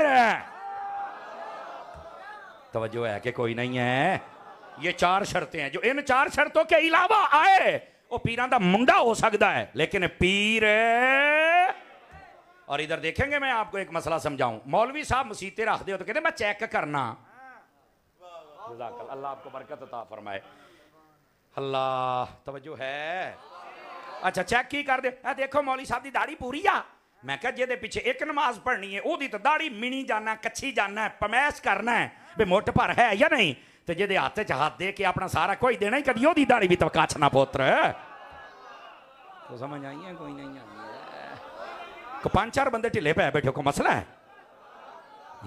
तवज्जो है कि कोई नहीं है? ये 4 शर्तें हैं, जो इन 4 शर्तों के अलावा आए वो पीरां दा मुंडा हो सकता है, लेकिन पीर। और इधर देखेंगे, मैं आपको एक मसला समझाऊं। मौलवी साहब मसीते रखते हो तो कहते मैं चेक करना। अल्लाह आपको बरकत अता फरमाए। अल्लाह, तवज्जो है? अच्छा, चेक की कर दे, देखो मौलवी साहब की दाढ़ी पूरी आ। मैं कहा जे पिछे एक नमाज पढ़नी है, ओदी तो दाढ़ी मिनी जाना, कच्ची जाना है, पमैश करना है भी मुठ पर है या नहीं, तो जे हाथ च हाथ दे के अपना सारा कोई देना ही, कभी ओदी दाढ़ी भी तो कछ ना पुत्र। तो समझ आई है? कोई नहीं आई। 5-4 बंदे ढिले पै बैठे, को मसला है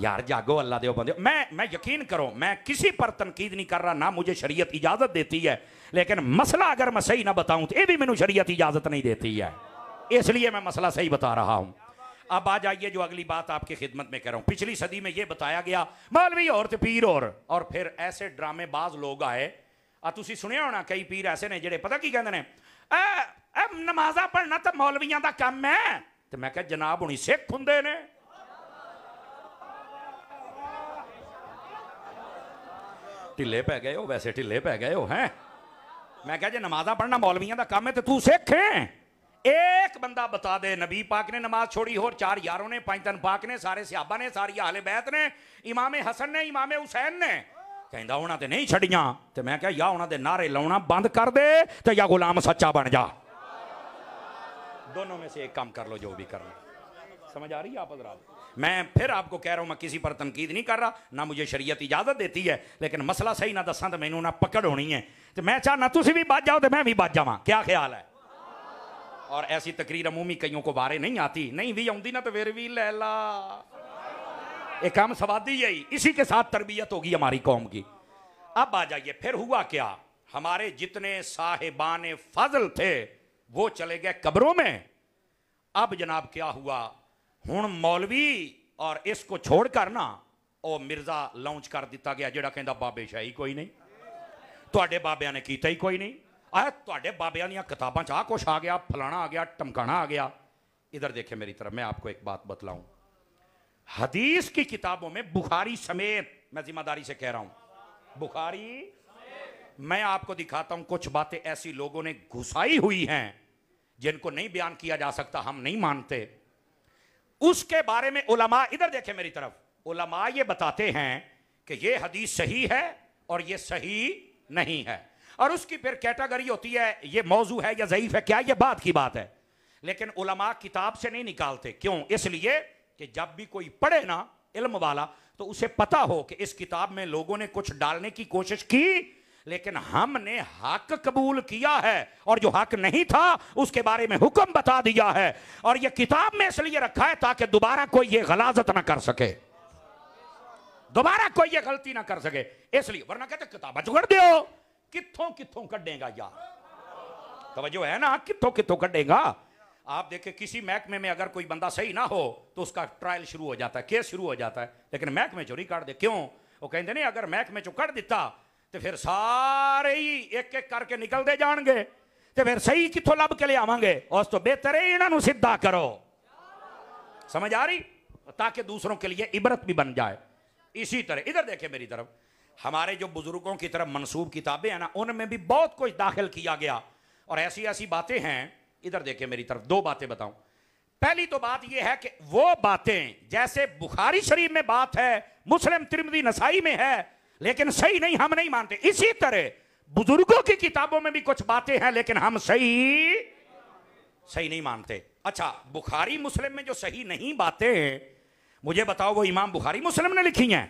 यार? जागो अल्लाह दे बंदे। मैं यकीन करो, मैं किसी पर तनकीद नहीं कर रहा, ना मुझे शरीयत इजाजत देती है, लेकिन मसला अगर मैं सही ना बताऊं तो ये भी मैनू शरीयत इजाजत नहीं देती है, इसलिए मैं मसला सही बता रहा हूं। अब आ जाइए जो अगली बात आपकी खिदमत में कह रहा हूं। पिछली सदी में यह बताया गया मौलवी और तो पीर और फिर ऐसे ड्रामेबाज लोग आए। तुसी सुनिया होना, कई पीर ऐसे ने जेड़े पता की कहते हैं, नमाजा पढ़ना तो मौलवियां दा काम है। तो मैं कहा जनाब हुणी सिख हुंदे ने। ढिले पै गए हो, वैसे ढिले पै गए हो हैं। मैं कहा जे नमाजा पढ़ना मौलवियां दा काम है तो तू सिख है। एक बंदा बता दे नबी पाक ने नमाज छोड़ी हो, 4 यारों ने, 5 तन पाक ने, सारे सहाबा ने, सारी अहले बैत ने, इमाम हसन ने, इमाम हुसैन ने, कहंदा उन्हां ते नहीं छड़ियां। ते मैं कहा या उन्हां दे नारे लाउणा बंद कर दे ते या गुलाम सच्चा बन जा, दोनों में से एक काम कर लो, जो भी कर लो। समझ आ रही है आप हज़रात? मैं फिर आपको कह रहा हूं, मैं किसी पर तनकीद नहीं कर रहा, ना मुझे शरीयत इजाजत देती है, लेकिन मसला सही ना दसा तो मैनू ना पकड़ होनी है। तो मैं चाहना तुसी भी बच जाओ तो मैं भी बच जावां, क्या ख्याल है? और ऐसी तकरीर अमूमी कईयों को बारे नहीं आती, नहीं भी आती ना तो फिर भी ले ला, एक काम सवादी है, इसी के साथ तरबियत होगी हमारी कौम की। अब आ जाइए, फिर हुआ क्या? हमारे जितने साहिबान फजल थे वो चले गए कब्रों में। अब जनाब क्या हुआ, हुण मौलवी और इसको छोड़कर ना ओ मिर्जा लॉन्च कर दिता गया, जेड़ा कहंदा बाबे शाही कोई नहीं, तुहाडे बाबियां ने कीता ही कोई नहीं, आए तुहाडे बाबियां दी किताबां च आ कुछ आ गया, फलाना आ गया, टमकाना आ गया। इधर देखे मेरी तरफ, मैं आपको एक बात बतलाऊं, हदीस की किताबों में बुखारी समेत, मैं जिम्मेदारी से कह रहा हूं बुखारी, मैं आपको दिखाता हूं कुछ बातें ऐसी लोगों ने घुसाई हुई हैं जिनको नहीं बयान किया जा सकता, हम नहीं मानते। उसके बारे में उलमा, इधर देखें मेरी तरफ, उलमा ये बताते हैं कि ये हदीस सही है और ये सही नहीं है, और उसकी फिर कैटेगरी होती है ये मौजू है या ज़ईफ है, क्या ये बात की बात है। लेकिन उलमा किताब से नहीं निकालते, क्यों? इसलिए कि जब भी कोई पढ़े ना, इल्म वाला, तो उसे पता हो कि इस किताब में लोगों ने कुछ डालने की कोशिश की, लेकिन हमने हक कबूल किया है और जो हक नहीं था उसके बारे में हुक्म बता दिया है। और ये किताब में इसलिए रखा है ताकि दोबारा कोई ये गलाजत ना कर सके, दोबारा कोई ये गलती ना कर सके, इसलिए। वरना कहते किताब चुगड़ दो, कित्थों कित्थों कढ़ेगा यार, तवज्जो है ना, कित्थों कित्थों कढ़ेगा। आप देखें किसी महकमे में अगर कोई बंदा सही ना हो तो उसका ट्रायल शुरू हो जाता है, केस शुरू हो जाता है, लेकिन महकमे चो नहीं काट दे। क्यों? वो कहते नहीं अगर महकमे चो कट दिता तो फिर सारे ही एक एक करके निकलते जाएंगे, तो फिर सही कितों लब के ले आवांगे। उस तो बेहतर है इन्हों सीधा करो, समझ आ रही, ताकि दूसरों के लिए इबरत भी बन जाए। इसी तरह इधर देखे मेरी तरफ, हमारे जो बुजुर्गों की तरफ मंसूब किताबें हैं ना, उनमें भी बहुत कुछ दाखिल किया गया और ऐसी ऐसी बातें हैं। इधर देखे मेरी तरफ, दो बातें बताऊं। पहली तो बात यह है कि वो बातें जैसे बुखारी शरीफ में बात है, मुस्लिम तिरमिज़ी नसाई में है, लेकिन सही नहीं, हम नहीं मानते। इसी तरह बुजुर्गों की किताबों में भी कुछ बातें हैं लेकिन हम सही नहीं मानते। अच्छा, बुखारी मुस्लिम में जो सही नहीं बातें, मुझे बताओ वो इमाम बुखारी मुस्लिम ने लिखी हैं?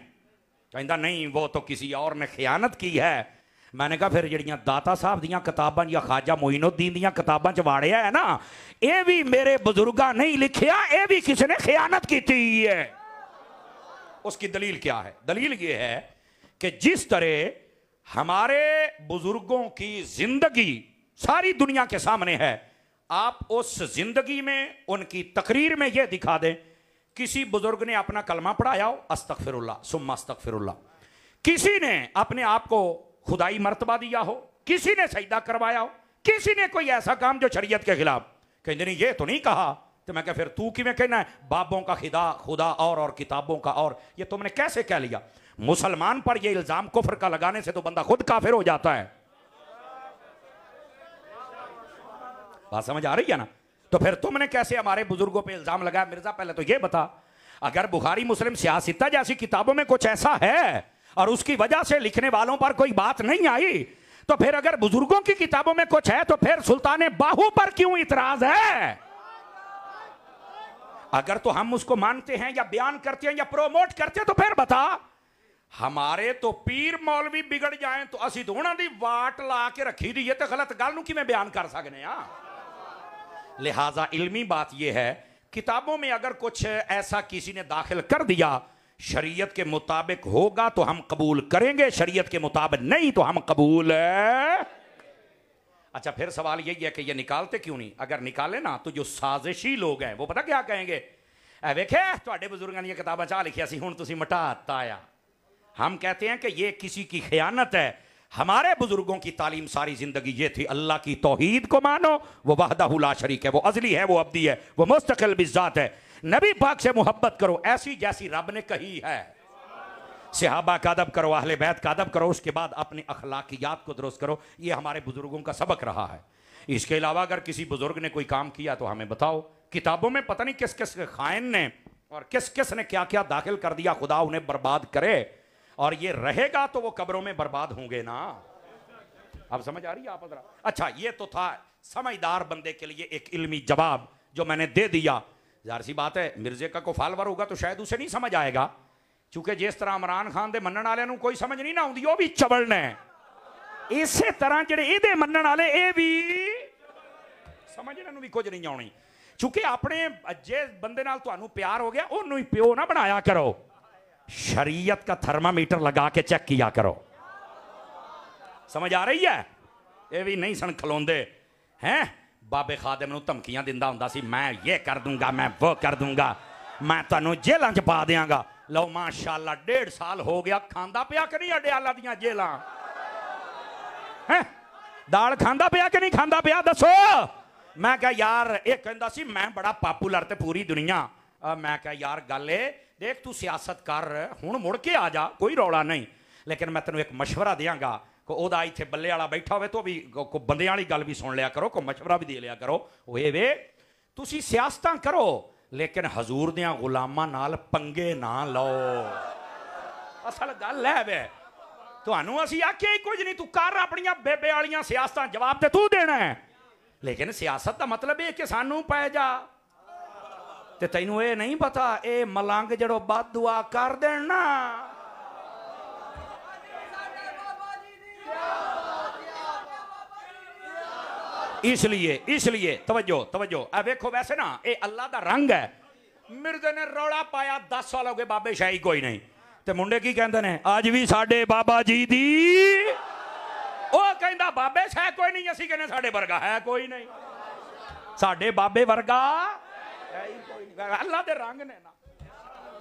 कहता नहीं, वो तो किसी और ने खियानत की है। मैंने कहा फिर जड़ियां दाता साहब दियां किताबां या ख्वाजा मोइनुद्दीन दियां किताबां च वाड़िया है ना, ये भी मेरे बुजुर्गा नहीं लिखिया, ये भी किसी ने खियानत की थी है। उसकी दलील क्या है? दलील ये है कि जिस तरह हमारे बुजुर्गों की जिंदगी सारी दुनिया के सामने है, आप उस जिंदगी में उनकी तकरीर में यह दिखा दें, किसी बुजुर्ग ने अपना कलमा पढ़ाया हो, अस्तगफिरुल्लाह सुम्मा अस्तगफिरुल्लाह, किसी ने अपने आप को खुदाई मर्तबा दिया हो, किसी ने सजदा करवाया हो, किसी ने कोई ऐसा काम जो शरीयत के खिलाफ, कहते नहीं ये तो नहीं कहा। तो मैं कह फिर तू किवें कहना है बाबों का खुदा और किताबों का और, ये तुमने कैसे कह लिया? मुसलमान पर ये इल्जाम कुफ्र का लगाने से तो बंदा खुद काफिर हो जाता है। बात समझ आ रही है ना? तो फिर तुमने कैसे हमारे बुजुर्गों पे इल्जाम लगाया? मिर्जा पहले तो ये बता, अगर बुखारी मुस्लिम सियासत जैसी किताबों में कुछ ऐसा है और उसकी वजह से लिखने वालों पर कोई बात नहीं आई, तो फिर अगर बुजुर्गों की किताबों में कुछ है तो फिर सुल्तान बाहू पर क्यों इतराज है? अगर तो हम उसको मानते हैं या बयान करते हैं या प्रोमोट करते हैं तो फिर बता। हमारे तो पीर मौलवी बिगड़ जाएं तो असी तो उन्होंने वाट ला के रखी दी, ये तो गलत गल नूं किवें बयान कर सकते हैं। लिहाजा इल्मी बात यह है, किताबों में अगर कुछ ऐसा किसी ने दाखिल कर दिया, शरीयत के मुताबिक होगा तो हम कबूल करेंगे, शरीयत के मुताबिक नहीं तो हम कबूल। अच्छा, फिर सवाल यही है कि ये निकालते क्यों नहीं? अगर निकाले ना तो जो साजिशी लोग हैं वो पता क्या कहेंगे, वेखे तुहाडे बुजुर्गां दी किताबां चा लिखिया सी, हुण तुसीं मटाता आया। हम कहते हैं कि ये किसी की खयानत है। हमारे बुजुर्गों की तालीम सारी जिंदगी ये थी, अल्लाह की तौहीद को मानो, वो वहदहू ला शरीक है, वो अजली है, वो अब्दी है, वो मुस्तकिल बिज़ात है। नबी पाक से मोहब्बत करो ऐसी जैसी रब ने कही है, सहाबा का अदब करो, अहले बैत का अदब करो, उसके बाद अपनी अखलाकियात को दुरुस्त करो। ये हमारे बुजुर्गों का सबक रहा है। इसके अलावा अगर किसी बुजुर्ग ने कोई काम किया तो हमें बताओ। किताबों में पता नहीं किस किस खाइन ने और किस किस ने क्या क्या दाखिल कर दिया, खुदा उन्हें बर्बाद करे। और ये रहेगा तो वो कब्रों में बर्बाद होंगे ना। अब समझ आ रही है आप? अच्छा, ये तो था समझदार बंदे के लिए एक इल्मी जवाब जो मैंने दे दिया। जाहिर सी बात है, मिर्जे का को फॉलोवर होगा तो शायद उसे नहीं समझ आएगा, क्योंकि जिस तरह इमरान खान दे मनण वाले नूं कोई समझ नहीं ना आउंदी, वो भी चवल ने, इसे तरह जेडे इहदे मनण वाले ये भी समझने नूं भी कुछ नहीं आउणी। क्योंकि अपने जे बंदे नाल तुहानूं प्यार हो गया उन्होंने ही प्यो ना बनाया करो, शरीयत का थर्मामीटर लगा के चेक किया करो। समझ आ रही है? ये भी नहीं सन खलोंदे हैं। बाबे खादिम नूं धमकियां दिंदा हुंदा सी, मैं ये कर दूंगा, मैं वो कर दूंगा, मैं तुहानूं जेलां च पा देंगा। लो माशाअल्लाह 1.5 साल हो गया, खांदा पिया कि नहीं अडियाला दियां जेलां हैं? दाल खांदा पिया कि नहीं खांदा पिया? दसो। मैं कहा यार, एक कहंदा सी मैं बड़ा पॉपुलर ते पूरी दुनिया। मैं कहा यार गल देख, तू सियासत कर, हुण मुड़ के आ जा, कोई रौला नहीं, लेकिन मैं तेनों एक मशवरा देंगा। को ओदा इत्थे बल्ले वाला बैठा होवे तो भी को बंदे वाली गल भी सुन लिया करो, को मशवरा भी दे लिया करो। ओए वे तुसी सियासतां करो लेकिन हजूर दियां गुलामां नाल पंगे ना लो। असल गल है वे, तुहानूं असीं आख्या ही कुछ नहीं, तू कर अपनियां बेबे वालियां सियासतां, जवाब ते तू देना है। लेकिन सियासत का मतलब है कि सानू पै जा, ते तैनू ये नहीं पता ये मलंग जड़ो बद दुआ कर देना इसलिए इसलिए तवज्जो तवज्जो अब देखो वैसे ना ये अल्लाह का रंग है। मिर्जे ने रौला पाया 10 साल हो गए बाबे शाही कोई नहीं ते मुंडे की कहते हैं अज भी साडे बाबा जी दी ओ कहंदा बाबे शाह कोई नहीं असी कहने साडे वर्गा है कोई नहीं साडे बाबे वर्गा है ही कोई नहीं। अल्लाह दे रंग ने ना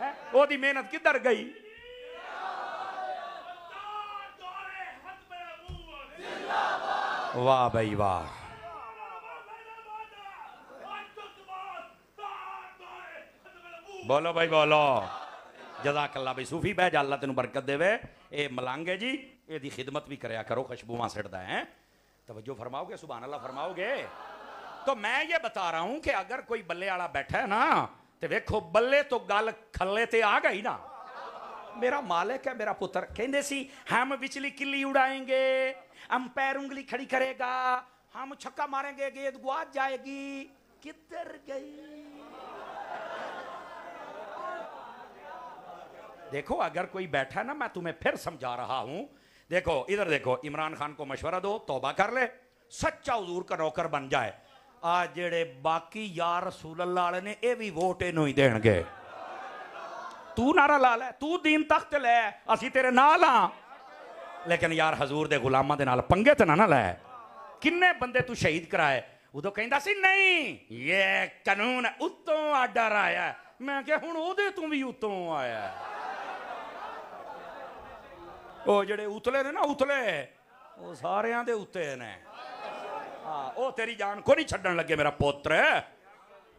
है ओदी मेहनत किधर गई। वाह भाई वाह बोलो भाई बोलो जज़ाकल्लाह भाई सूफी बह जा अल्लाह तेन बरकत देवे। ये मलांगे जी ये खिदमत भी करया करो खुशबुआ सिटदा है तवज्जो फरमाओगे सुभान अल्लाह फरमाओगे। तो मैं ये बता रहा हूं कि अगर कोई बल्ले वाला बैठा है ना तो वेखो बल्ले तो गल खल्ले ते आ गई ना। मेरा मालिक है मेरा पुत्र कहंदे सी हम बिचली किल्ली उड़ाएंगे हम पैर उंगली खड़ी करेगा हम छक्का मारेंगे गेंद गुआच जाएगी किधर गई। देखो अगर कोई बैठा ना मैं तुम्हें फिर समझा रहा हूं देखो इधर देखो इमरान खान को मशवरा दो तौबा कर ले सच्चा हुजूर का नौकर बन जाए। आज जेड़े बाकी यार रसूल अल्लाह वाले ने ये भी वोट इनू ही देंगे। तू नारा ला लै तू दीन तख्त लै असी तेरे नाल हां लेकिन यार हजूर दे गुलामां दे नाल पंगे ते ना लै। किन्ने बंदे तू शहीद कराए उदों कहंदा सी नहीं ये कानून उत्तों आर्डर आया मैं क्या हुण ओदे तू भी उत्तों आया। वो जेड़े उतले ने ना उतले वो सारियां दे उत्ते ने हाँ वो तेरी जान को नहीं छड्डन लगे मेरा पुत्र।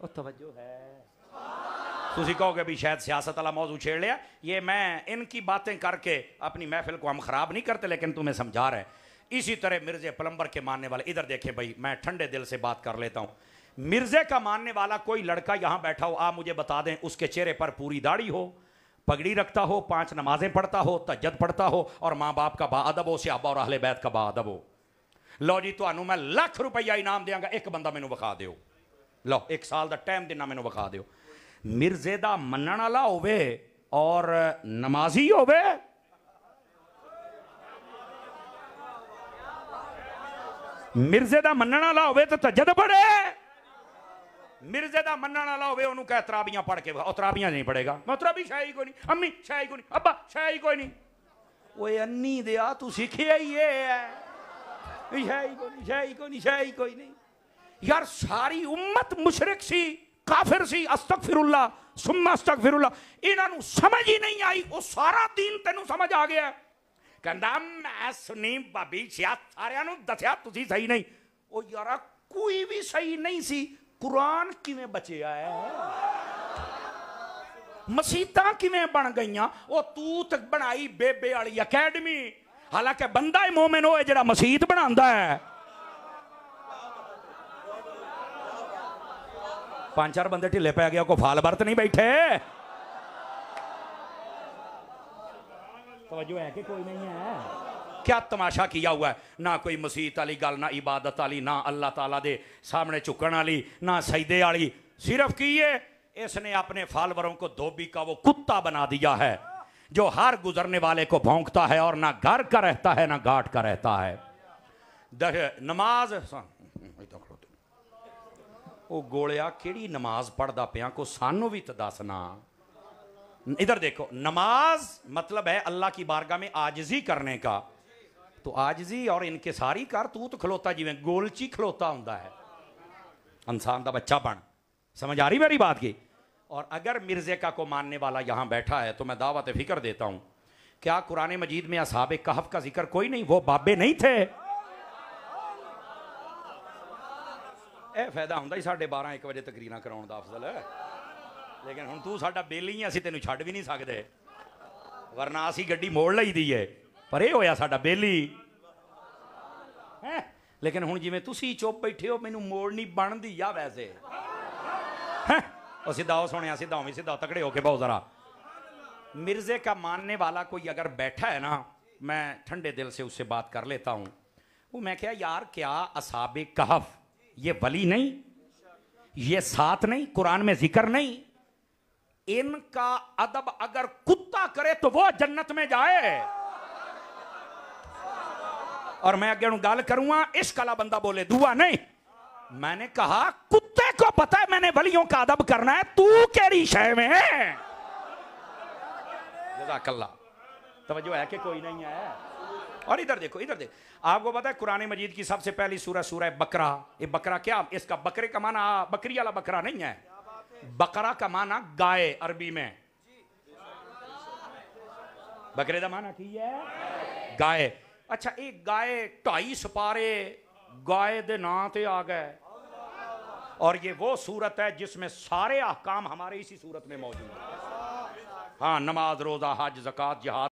ओ तवज्जो है तुसी कहोगे भी शायद सियासत वाला मौजू छेड़ लिया ये मैं इनकी बातें करके अपनी महफिल को हम खराब नहीं करते लेकिन तुम्हें समझा रहे। इसी तरह मिर्जे प्लम्बर के मानने वाले इधर देखें भाई मैं ठंडे दिल से बात कर लेता हूं। मिर्जे का मानने वाला कोई लड़का यहां बैठा हो आप मुझे बता दें उसके चेहरे पर पूरी दाढ़ी हो पगड़ी रखता हो 5 नमाजें पढ़ता हो तहज्जुद पढ़ता हो और माँ बाप का बाअदब हो सहाबा और अहले बैत का बाअदब हो। लो जी तुहानू मैं लाख रुपया इनाम देंगा एक बंदा मैनू विखा दिओ लो 1 साल का टाइम देना मैनू विखा दिओ मिर्जे दा मनण वाला होवे और नमाजी होवे मिर्जे दा मनण वाला होवे तो तहज्जुद पढ़े मिर्जे दा मनण वाला होवे ओनू कह तराबियां पढ़ के और तराबियां नहीं पढ़ेगा मैं तराबी शाही कोई नहीं अम्मी शाही कोई नहीं अब्बा शाही कोई नहीं ओए अन्नी दिया तू सीखिया ही है शाही कोई नहीं यार सारी उम्मत मुशरिक सी काफिर सी अस्तगफिरुल्लाह सुम्मा अस्तगफिरुल्लाह इन्हां समझ ही नहीं आई वो सारा दीन तेनू समझ आ गया कहंदा मैं सुनी भाभी सारियां नू दसिया तुसी सही नहीं ओ यारा कोई भी सही नहीं सी कुरान किवें बचिया है मसीतां किवें बन गईयां ओ तू तक बनाई बेबे वाली अकैडमी हालांकि बंदा ही मोमिन होए जेड़ा मसीत बनांदा है। 5-4 बंदे ढिले पै गया को फाल बरत नहीं बैठे तवज्जो है कि कोई नहीं है क्या तमाशा किया हुआ है ना कोई मसीत वाली गल ना इबादत वाली ना अल्लाह ताला दे सामने झुकण वाली ना सजदे वाली सिर्फ की है इसने अपने फॉलोअरों को धोबी का वो कुत्ता बना दिया है जो हर गुजरने वाले को भौंकता है और ना घर का रहता है ना घाट का रहता है। नमाज वो गोलिया केड़ी नमाज पढ़दा पिया को सानू भी तो दसना। इधर देखो नमाज मतलब है अल्लाह की बारगाह में आजिजी करने का तो आजिजी और इनके सारी कर तू तो खलोता जिवें गोलची खलोता हुंदा है इंसान दा बच्चा बन समझ आ रही मेरी बात की। और अगर मिर्जे का को मानने वाला यहाँ बैठा है तो मैं दावत फिक्र देता हूँ क्या कुरान मजीद में असहाबे कहफ का जिक्र कोई नहीं वो बाबे नहीं थे ए फायदा हुंदा ही 12:30-1 बजे तकरीरां कराउण दा अफजल है लेकिन हुण तू साडा बेली ही असीं तैनूं छड्ड भी नहीं सकदे वरना असीं गड्डी मोड़ लई दी है पर यह होया साडा बेली है लेकिन हुण जिवें तुसीं चुप बैठे हो मैनूं मोड़नी बनदी आ वैसे और सीधा हो सोने सीधा हो सीधा तकड़े होके बहुत जरा। मिर्जे का मानने वाला कोई अगर बैठा है ना मैं ठंडे दिल से उससे बात कर लेता हूं वो मैं क्या यार क्या असहाबे कहफ ये वली नहीं ये साथ नहीं कुरान में जिक्र नहीं इनका अदब अगर कुत्ता करे तो वो जन्नत में जाए। और मैं अगे गल करूंगा इश्क वाला बंदा बोले दुआ नहीं मैंने कहा कुत्ते को पता है मैंने वलियों का अदब करना है, तू केरी शय में है। जज़ाकल्लाह। तवज्जो है कि कोई नहीं है? और इधर देखो, इधर देखो, आपको पता है कुरान मजीद की सबसे पहली सूरह सूरह बकरा। ये बकरा क्या, इसका बकरे का माना बकरी वाला बकरा नहीं है, बकरा का माना गाय अरबी में। बकरे का माना की है गाय। अच्छा, एक गाय 2.5 सपारे गाय दे नां ते आ गए, और ये वो सूरत है जिसमें सारे अहकाम हमारे इसी सूरत में मौजूद है। हाँ, नमाज, रोजा, हज, ज़कात, जिहाद।